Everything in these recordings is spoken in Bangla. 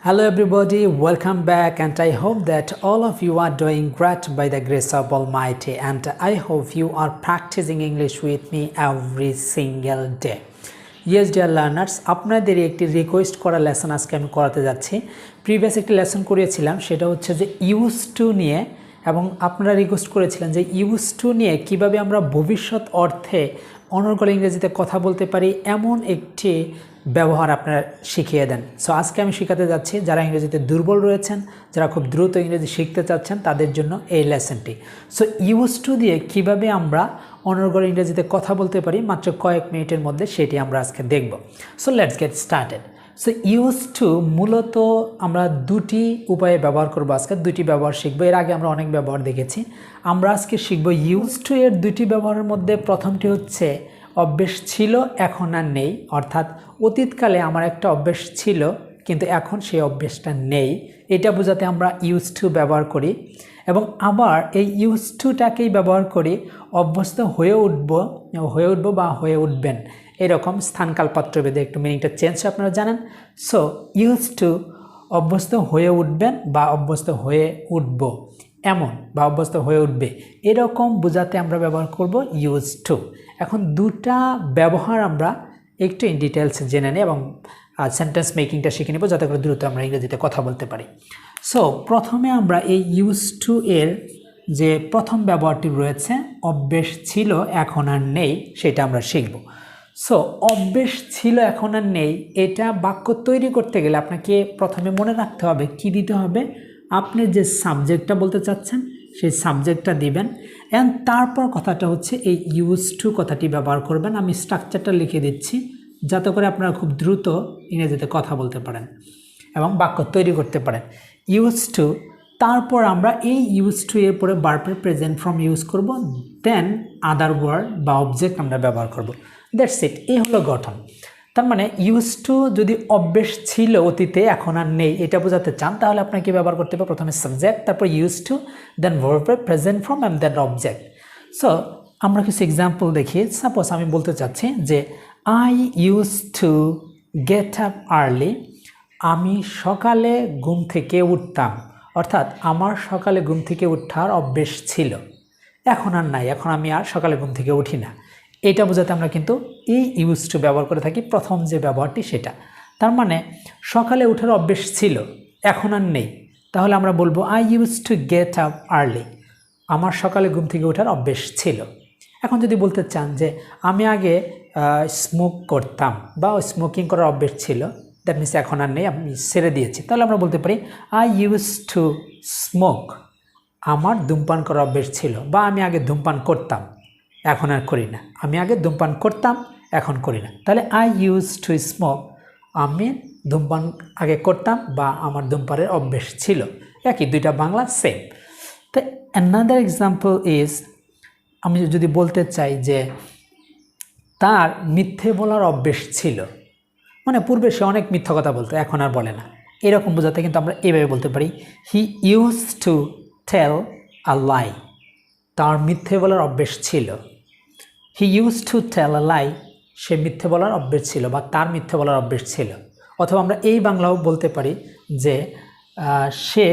Hello everybody, welcome back, and I hope that all of you are doing great by the grace of Almighty, and I hope you are practicing English with me every single day. Yes dear learners, আপনাদের একটি রিকোয়েস্ট করা লেসন আজকে আমি করাতে যাচ্ছি। প্রিভিয়াস একটি লেসন করিয়েছিলাম, সেটা হচ্ছে যে ইউজ টু নিয়ে, এবং আপনারা রিকোয়েস্ট করেছিলেন যে ইউজ টু নিয়ে কিভাবে আমরা ভবিষ্যৎ অর্থে অনর্গল ইংরেজিতে কথা বলতে পারি এমন একটি ব্যবহার আপনারা শিখিয়ে দেন। সো আজকে আমি শেখাতে যাচ্ছি যারা ইংরেজিতে দুর্বল রয়েছেন, যারা খুব দ্রুত ইংরেজি শিখতে চাচ্ছেন তাদের জন্য এই লেসনটি। সো ইউজ টু দিয়ে কিভাবে আমরা অনর্গল ইংরেজিতে কথা বলতে পারি মাত্র কয়েক মিনিটের মধ্যে, সেটি আমরা আজকে দেখব। So let's get started. So use to মূলত আমরা দুটি উপায়ে ব্যবহার করব, আজকে দুটি ব্যবহার শিখব। এর আগে আমরা অনেক ব্যবহার দেখেছি, আমরা আজকে শিখব ইউজ টু এর দুটি ব্যবহারের মধ্যে প্রথমটি হচ্ছে অভ্যেস ছিল এখন আর নেই, অর্থাৎ অতীতকালে আমার একটা অভ্যেস ছিল কিন্তু এখন সেই অভ্যেসটা নেই, এটা বোঝাতে আমরা ইউজ টু ব্যবহার করি। এবং আবার এই ইউজ টুটাকেই ব্যবহার করি অভ্যস্ত হয়ে উঠব বা হয়ে উঠবেন, এরকম স্থানকাল পাত্রভেদে একটু মিনিংটা চেঞ্জ আপনারা জানেন। সো ইউজ টু অভ্যস্ত হয়ে উঠবেন বা অভ্যস্ত হয়ে উঠব এমন, বা অভ্যস্ত হয়ে উঠবে এরকম বোঝাতে আমরা ব্যবহার করব ইউজ টু। এখন দুটা ব্যবহার আমরা একটু ইন ডিটেলস জেনে নিই এবং সেন্টেন্স মেকিংটা শিখে নেব যাতে করে দ্রুত আমরা ইংরেজিতে কথা বলতে পারি। সো প্রথমে আমরা এই ইউজ টু এর যে প্রথম ব্যবহারটি রয়েছে অভ্যেস ছিল এখন আর নেই, সেটা আমরা শিখব। সো অভ্যেস ছিল এখন আর নেই, এটা বাক্য তৈরি করতে গেলে আপনাকে প্রথমে মনে রাখতে হবে কি দিতে হবে। আপনি যে সাবজেক্টটা বলতে চাচ্ছেন সেই সাবজেক্টটা দিবেন, অ্যান্ড তারপর কথাটা হচ্ছে এই ইউজ টু কথাটি ব্যবহার করবেন। আমি স্ট্রাকচারটা লিখে দিচ্ছি যাতে করে আপনারা খুব দ্রুত ইংরেজিতে কথা বলতে পারেন এবং বাক্য তৈরি করতে পারেন। ইউজ টু, তারপর আমরা এই ইউজ টু এর পরে ভার্বের প্রেজেন্ট ফর্ম ইউজ করব, দেন আদার ওয়ার্ড বা অবজেক্ট আমরা ব্যবহার করব। দ্যাটস ইট, এই হলো গঠন। তার মানে ইউজ টু যদি অভ্যেস ছিল অতীতে এখন আর নেই এটা বোঝাতে চান, তাহলে আপনাকে ব্যবহার করতে হবে প্রথমে সাবজেক্ট, তারপর ইউজ টু, দেন ভার্বের present form and then object. So আমরা কিছু এক্সাম্পল দেখি। সাপোজ আমি বলতে চাচ্ছি যে I use to get up early, আমি সকালে ঘুম থেকে উঠতাম, অর্থাৎ আমার সকালে ঘুম থেকে ওঠার অভ্যেস ছিল, এখন আর নাই, এখন আমি আর সকালে ঘুম থেকে উঠি না। এটা বোঝাতে আমরা কিন্তু এই ইউজ টু ব্যবহার করে থাকি, প্রথম যে ব্যবহারটি সেটা। তার মানে সকালে ওঠার অভ্যেস ছিল এখন আর নেই, তাহলে আমরা বলবো I use to get up early, আমার সকালে ঘুম থেকে ওঠার অভ্যেস ছিল। এখন যদি বলতে চান যে আমি আগে স্মোক করতাম বা স্মোকিং করার অভ্যেস ছিল, দ্যাট মিনস এখন আর নেই, আমি ছেড়ে দিয়েছি, তাহলে আমরা বলতে পারি আই ইউজ টু স্মোক, আমার ধূমপান করার অভ্যেস ছিল, বা আমি আগে ধূমপান করতাম এখন আর করি না, আমি আগে ধূমপান করতাম এখন করি না। তাহলে আই ইউজ টু স্মোক, আমি ধূমপান আগে করতাম বা আমার ধূমপানের অভ্যেস ছিল, একই, দুইটা বাংলা সেম। তো অ্যানাদার এক্সাম্পল ইজ, আমি যদি বলতে চাই যে তার মিথ্যে বলার অভ্যেস ছিল, মানে পূর্বে সে অনেক মিথ্যা কথা বলতো এখন আর বলে না, এরকম বোঝাতে কিন্তু আমরা এভাবে বলতে পারি হি use to tell a lie, তার মিথ্যে বলার অভ্যেস ছিল। হি ইউজ টু টেল আ লাই, সে মিথ্যে বলার অভ্যেস ছিল বা তার মিথ্যে বলার অভ্যেস ছিল। অথবা আমরা এই বাংলাও বলতে পারি যে সে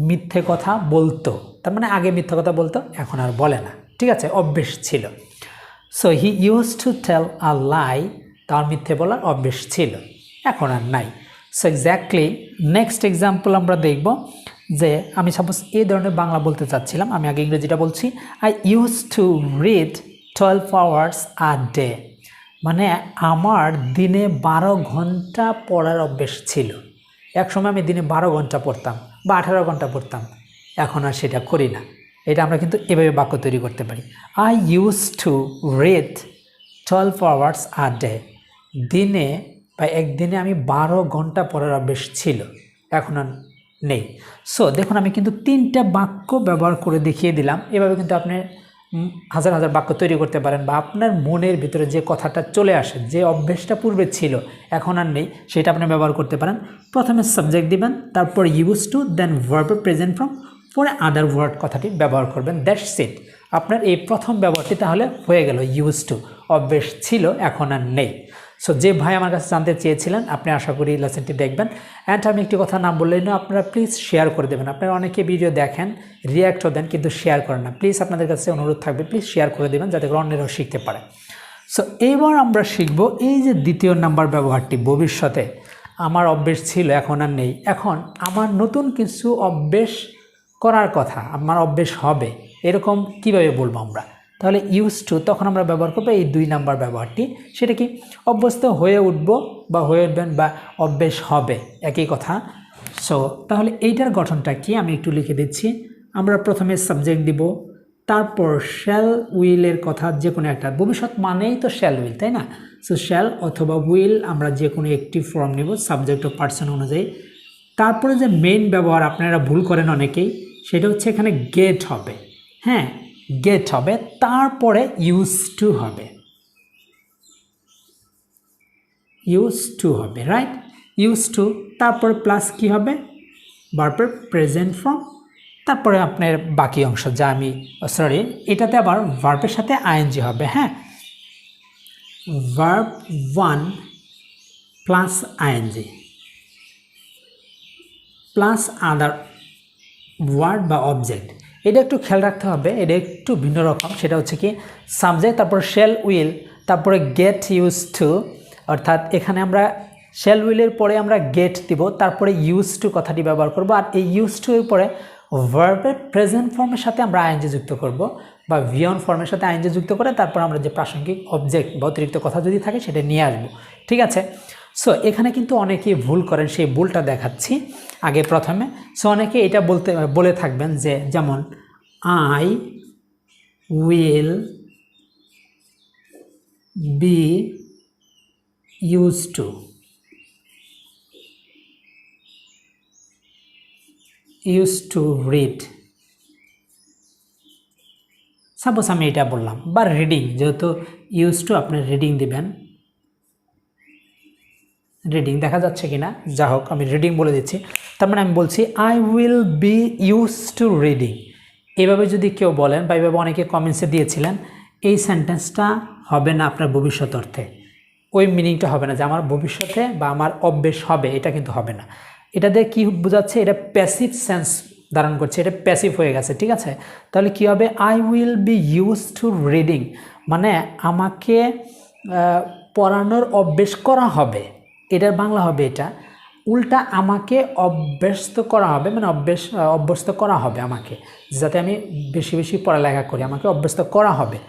মিথ্যে কথা বলতো, তার মানে আগে মিথ্যে কথা বলতো এখন আর বলে না, ঠিক আছে, অভ্যেস ছিল। So he use to tell a lie, তার মিথ্যে বলার অভ্যেস ছিল, এখন আর নাই। সো এক্স্যাক্টলি নেক্সট এক্সাম্পল আমরা দেখব যে আমি সাপোজ এই ধরনের বাংলা বলতে চাচ্ছিলাম, আমি আগে ইংরেজিটা বলছি। I use to read 12 hours a day, মানে আমার দিনে 12 ঘন্টা পড়ার অভ্যেস ছিল, এক সময় আমি দিনে 12 ঘন্টা পড়তাম বা 18 ঘন্টা পড়তাম, এখন আর সেটা করি না। এটা আমরা কিন্তু এভাবে বাক্য তৈরি করতে পারি, I use to read 12 hours a day, দিনে বা একদিনে আমি 12 ঘন্টা পড়ার অভ্যেস ছিল, এখন আর নেই। সো দেখুন আমি কিন্তু 3টা বাক্য ব্যবহার করে দেখিয়ে দিলাম, এভাবে কিন্তু আপনি হাজার হাজার বাক্য তৈরি করতে পারেন, বা আপনার মনের ভিতরে যে কথাটা চলে আসে, যে অভ্যেসটা পূর্বে ছিল এখন আর নেই, সেটা আপনি ব্যবহার করতে পারেন। প্রথমে সাবজেক্ট দিবেন, তারপর ইউজ টু, দেন ভার্বের প্রেজেন্ট ফর্ম, পরে আদার ওয়ার্ড কথাটি ব্যবহার করবেন। দ্যাটস ইট, আপনার এই প্রথম ব্যবহারটি তাহলে হয়ে গেল ইউজ টু, অভ্যেস ছিল এখন আর নেই। সো যে ভাই আমার কাছে জানতে চেয়েছিলেন, আপনি আশা করি লেসনটি দেখবেন। অ্যান্ড আমি একটি কথা না বললেই না, আপনারা প্লিজ শেয়ার করে দেবেন। আপনারা অনেকে ভিডিও দেখেন, রিয়াক্টও দেন, কিন্তু শেয়ার করেন না। প্লিজ আপনাদের কাছে অনুরোধ থাকবে, প্লিজ শেয়ার করে দেবেন যাতে করে অন্যরাও শিখতে পারে। সো এইবার আমরা শিখব এই যে দ্বিতীয় নাম্বার ব্যবহারটি। ভবিষ্যতে আমার অভ্যেস ছিল, এখন আর নেই, এখন আমার নতুন কিছু অভ্যেস করার কথা, আমার অভ্যেস হবে, এরকম কিভাবে বলবো আমরা? তাহলে ইউজ টু, তখন আমরা ব্যবহার করবো এই 2 নাম্বার ব্যবহারটি। সেটা কি? অভ্যস্ত হয়ে উঠব বা হয়ে উঠবেন বা অভ্যেস হবে, একই কথা। সো তাহলে এইটার গঠনটা কি আমি একটু লিখে দিচ্ছি। আমরা প্রথমে সাবজেক্ট দিব, তারপর শ্যাল উইলের কথা, যে কোনো একটা। ভবিষ্যৎ মানেই তো শ্যাল উইল, তাই না? সো শ্যাল অথবা উইল আমরা যে কোনো একটি ফর্ম নেব সাবজেক্ট ও পার্সন অনুযায়ী। তারপরে যে মেইন ব্যবহার আপনারা ভুল করেন অনেকেই, সেটা হচ্ছে এখানে গেট হবে। হ্যাঁ, গেট হবে, তারপরে ইউজ টু হবে, ইউজ টু হবে, রাইট? ইউজ টু, তারপরে প্লাস কি হবে? ভার্বের প্রেজেন্ট ফর্ম, তারপরে আপনার বাকি অংশ যা আমি সরি, এটাতে আবার ভার্বের সাথে আইএনজি হবে। হ্যাঁ, verb 1 plus ING plus other word বা অবজেক্ট। এটা একটু খেয়াল রাখতে হবে, এটা একটু ভিন্ন রকম। সেটা হচ্ছে কি, সাবজেক্ট, তারপর শ্যাল উইল, তারপরে গেট ইউজ টু, অর্থাৎ এখানে আমরা শ্যাল উইলের পরে আমরা গেট দিব, তারপরে ইউজ টু কথাটি ব্যবহার করব। আর এই ইউজ টু এর পরে ভার্বের প্রেজেন্ট ফর্মের সাথে আমরা আইএনজি যুক্ত করব বা ভিয়ন ফর্মের সাথে আইএনজি যুক্ত করে তারপর আমরা যে প্রাসঙ্গিক অবজেক্ট বা অতিরিক্ত কথা যদি থাকে সেটা নিয়ে আসবো। ঠিক আছে? সো এখানে কিন্তু অনেকেই ভুল করেন, সেই ভুলটা দেখাচ্ছি আগে প্রথমে। সো অনেকে এটা বলে থাকবেন যে, যেমন I will be use to, use to read. Suppose আমি এটা বললাম, বা রিডিং, যেহেতু ইউজ টু আপনি রিডিং দিবেন। রিডিং দেখা যাচ্ছে কিনা, যা হোক আমি রিডিং বলে দিচ্ছি। তার মানে আমি বলছি I will be use to reading. এভাবে যদি কেউ বলেন বা এভাবে অনেকে কমেন্টসে দিয়েছিলেন, এই সেন্টেন্সটা হবে না আপনার ভবিষ্যৎ অর্থে, ওই মিনিংটা হবে না যে আমার ভবিষ্যতে বা আমার অভ্যেস হবে, এটা কিন্তু হবে না। এটা দিয়ে কী বোঝাচ্ছে? এটা প্যাসিভ সেন্স ধারণ করছে, এটা প্যাসিভ হয়ে গেছে। ঠিক আছে? তাহলে কী হবে? I will be use to reading, মানে আমাকে পড়ানোর অভ্যেস করা হবে। এটার বাংলা হবে এটা, উল্টা আমাকে অভ্যস্ত করা হবে, মানে অভ্যস্ত করা হবে আমাকে, যাতে আমি বেশি বেশি পড়ালেখা করি, আমাকে অভ্যস্ত করা হবে।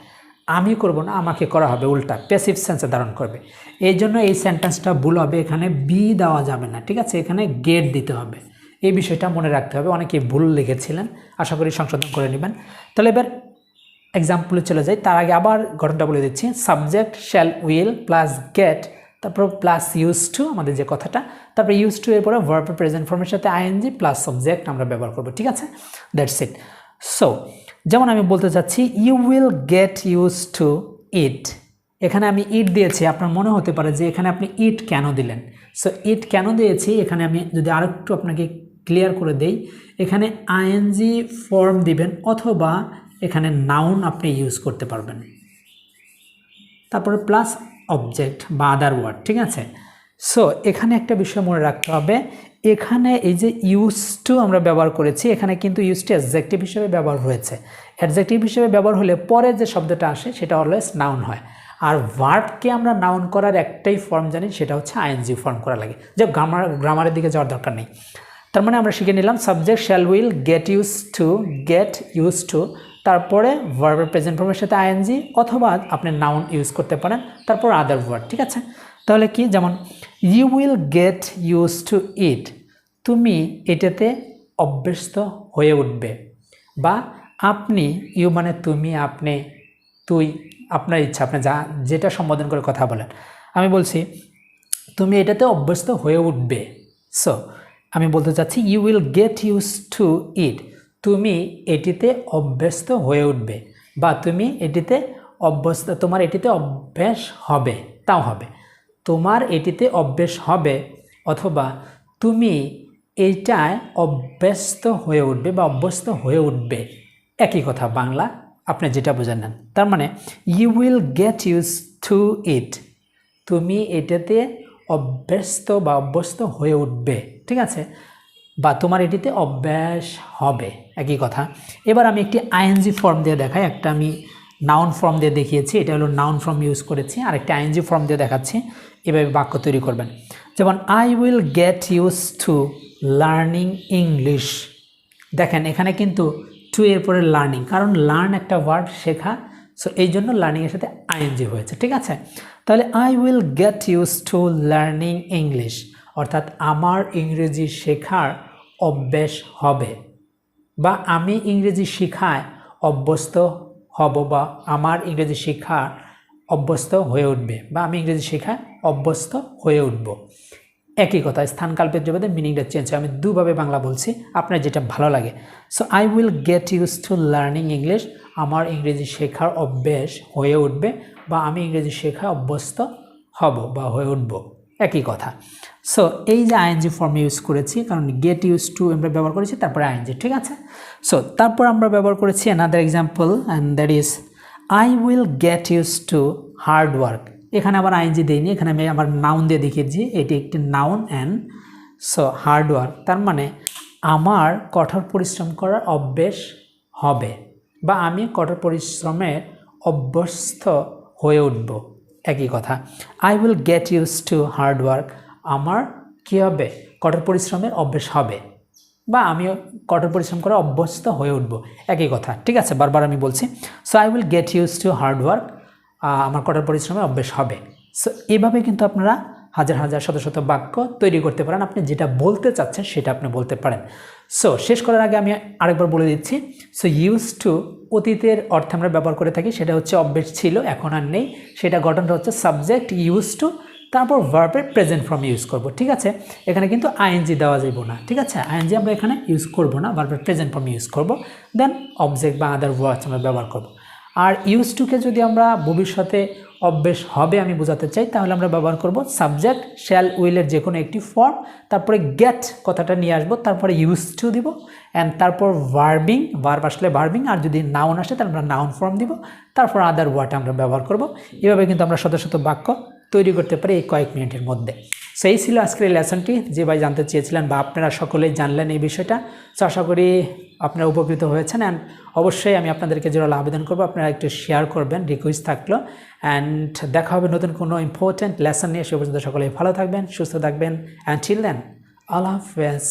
আমি করব না, আমাকে করা হবে, উল্টা প্যাসিভ সেন্সে ধারণ করবে। এই জন্য এই সেন্টেন্সটা ভুল হবে, এখানে বি দেওয়া যাবে না। ঠিক আছে? এখানে গেট দিতে হবে। এই বিষয়টা মনে রাখতে হবে, অনেকে ভুল লিখেছিলেন, আশা করি সংশোধন করে নেবেন। তাহলে এবার এক্সাম্পলে চলে যাই, তার আগে আবার ঘটনাটা বলে দিচ্ছি। Subject shall will plus get, তারপর প্লাস ইউজ টু, আমাদের যে কথাটা, তারপর ইউজ টু এর পরে ভার্ব প্রেজেন্ট ফর্মের সাথে আইএনজি প্লাস সাবজেক্ট আমরা ব্যবহার করব। ঠিক আছে? That's it. সো যেমন আমি বলতে চাচ্ছি, you will get use to it. এখানে আমি ইট দিয়েছি, আপনার মনে হতে পারে যে এখানে আপনি ইট কেন দিলেন। সো ইট কেন দিয়েছি, এখানে আমি যদি আরেকটু আপনাকে ক্লিয়ার করে দেই, এখানে আইএনজি ফর্ম দিবেন অথবা এখানে নাউন আপনি ইউজ করতে পারবেন, তারপরে প্লাস অবজেক্ট বা আদার ওয়ার্ড। ঠিক আছে? সো এখানে একটা বিষয় মনে রাখতে হবে, এখানে এই যে ইউজ টু আমরা ব্যবহার করেছি, এখানে কিন্তু ইউজ টু অ্যাডজেক্টিভ হিসেবে ব্যবহার হয়েছে। অ্যাডজেক্টিভ হিসেবে ব্যবহার হলে পরে যে শব্দটা আসে সেটা অলওয়েজ নাউন হয়। আর ভার্বকে আমরা নাউন করার একটাই ফর্ম জানি, সেটা হচ্ছে আইএনজি ফর্ম করা লাগে। যে গ্রামারের দিকে যাওয়ার দরকার নেই। তার মানে আমরা শিখে নিলাম subject shall will get use two, তারপরে ভার্বের প্রেজেন্ট ফর্মের সাথে আইএনজি অথবা আপনি নাউন ইউজ করতে পারেন, তারপর আদার ওয়ার্ড। ঠিক আছে? তাহলে কি, যেমন you will get use to it, তুমি এটাতে অভ্যস্ত হয়ে উঠবে, বা আপনি, ইউ মানে তুমি, আপনি, তুই, আপনার ইচ্ছা, আপনি যেটা সম্বোধন করে কথা বলেন। আমি বলছি তুমি এটাতে অভ্যস্ত হয়ে উঠবে। সো আমি বলতে চাচ্ছি you will get use to it, তুমি এটিতে অভ্যস্ত হয়ে উঠবে, বা তুমি এটিতে অভ্যস্ত, তোমার এটিতে অভ্যাস হবে, তাও হবে, তোমার এটিতে অভ্যেস হবে, অথবা তুমি এইটায় অভ্যস্ত হয়ে উঠবে বা অভ্যস্ত হয়ে উঠবে। একই কথা, বাংলা আপনি যেটা বুঝে নেন। তার মানে you will get use to it, তুমি এটাতে অভ্যস্ত বা অভ্যস্ত হয়ে উঠবে, ঠিক আছে, বা তোমার এটিতে অভ্যাস হবে, একই কথা। এবার আমি একটি আইএনজি ফর্ম দিয়ে দেখাই। একটা আমি নাউন ফর্ম দিয়ে দেখিয়েছি, এটা হলো নাউন ফর্ম ইউজ করেছি, আর একটা আইএনজি ফর্ম দিয়ে দেখাচ্ছি। এভাবে বাক্য তৈরি করবেন। যেমন I will get use two learning English. দেখেন এখানে কিন্তু টু এর পরে লার্নিং, কারণ লার্ন একটা ওয়ার্ড, শেখা, সো এই জন্য লার্নিংয়ের সাথে আইএনজি হয়েছে, ঠিক আছে। তাহলে I will get use two learning English, অর্থাৎ আমার ইংরেজি শেখার অভ্যেস হবে, বা আমি ইংরেজি শেখায় অভ্যস্ত হব, বা আমার ইংরেজি শেখা অভ্যস্ত হয়ে উঠবে, বা আমি ইংরেজি শেখায় অভ্যস্ত হয়ে উঠব। একই কথা, স্থানকাল্পের জবাবে মিনিংটা চেঞ্জ হয়। আমি দুভাবে বাংলা বলছি, আপনার যেটা ভালো লাগে। So I will get use two learning English, আমার ইংরেজি শেখার অভ্যেস হয়ে উঠবে, বা আমি ইংরেজি শেখায় অভ্যস্ত হব বা হয়ে উঠব, একই কথা। সো এই যে আইএনজি ফর্ম ইউজ করেছি, কারণ গেট ইউজ টু আমরা ব্যবহার করেছি, তারপরে আইএনজি, ঠিক আছে। সো তারপর আমরা ব্যবহার করেছি another example, and that is I will get use two hard work. এখানে আবার আইএনজি দেইনি, এখানে আমি আবার নাউন দিয়ে দেখিয়েছি, এটি একটি noun. And so hard work তার মানে আমার কঠোর পরিশ্রম করার অভ্যেস হবে, বা আমি কঠোর পরিশ্রমের অভ্যস্ত হয়ে উঠব, একই কথা। I will get use two hard work, আমার কী হবে, কঠোর পরিশ্রমের অভ্যেস হবে, বা আমি কঠোর পরিশ্রম করে অভ্যস্ত হয়ে উঠব, একই কথা, ঠিক আছে। বারবার আমি বলছি। So I will get use two hard work, আমার কঠোর পরিশ্রমের অভ্যেস হবে। সো এভাবে কিন্তু আপনারা হাজার হাজার শত শত বাক্য তৈরি করতে পারেন। আপনি যেটা বলতে চাচ্ছেন সেটা আপনি বলতে পারেন। সো শেষ করার আগে আমি আরেকবার বলে দিচ্ছি। সো ইউজ টু অতীতের অর্থে আমরা ব্যবহার করে থাকি, সেটা হচ্ছে অভ্যেস ছিল, এখন আর নেই। সেটা গঠনটা হচ্ছে সাবজেক্ট ইউজ টু, তারপর ভার্বের প্রেজেন্ট ফর্ম ইউজ করব, ঠিক আছে। এখানে কিন্তু আইএনজি দেওয়া যাবে না, ঠিক আছে। আইএনজি আমরা এখানে ইউজ করব না, ভার্বের প্রেজেন্ট ফর্ম ইউজ করব, দেন অবজেক্ট বা আদার ওয়ার্ডস আমরা ব্যবহার করব। আর ইউজ টুকে যদি আমরা ভবিষ্যতে অভ্যেস হবে আমি বোঝাতে চাই, তাহলে আমরা ব্যবহার করব সাবজেক্ট শ্যাল উইলের যে কোনো একটি ফর্ম, তারপরে গেট কথাটা নিয়ে আসবো, তারপরে ইউজ টু দিব, অ্যান্ড তারপর ভার্বিং, ভার্ব আসলে ভার্বিং, আর যদি নাউন আসে তাহলে আমরা নাউন ফর্ম দিব, তারপর আদার ওয়ার্ড আমরা ব্যবহার করব। এভাবে কিন্তু আমরা শত শত বাক্য তৈরি করতে পারি এই কয়েক মিনিটের মধ্যে। সেই ছিল আজকের এই লেসনটি, যে ভাই জানতে চেয়েছিলেন, বা আপনারা সকলেই জানলেন এই বিষয়টা। তো আশা করি আপনারা উপকৃত হয়েছেন। অ্যান্ড অবশ্যই আমি আপনাদেরকে জোরালো আবেদন করবো, আপনারা একটু শেয়ার করবেন, রিকোয়েস্ট থাকলো। অ্যান্ড দেখা হবে নতুন কোনো ইম্পর্ট্যান্ট লেসন নিয়ে। সে পর্যন্ত সকলেই ভালো থাকবেন, সুস্থ থাকবেন। অ্যান্ড টিল দেন, আল্লাহ হাফেজ।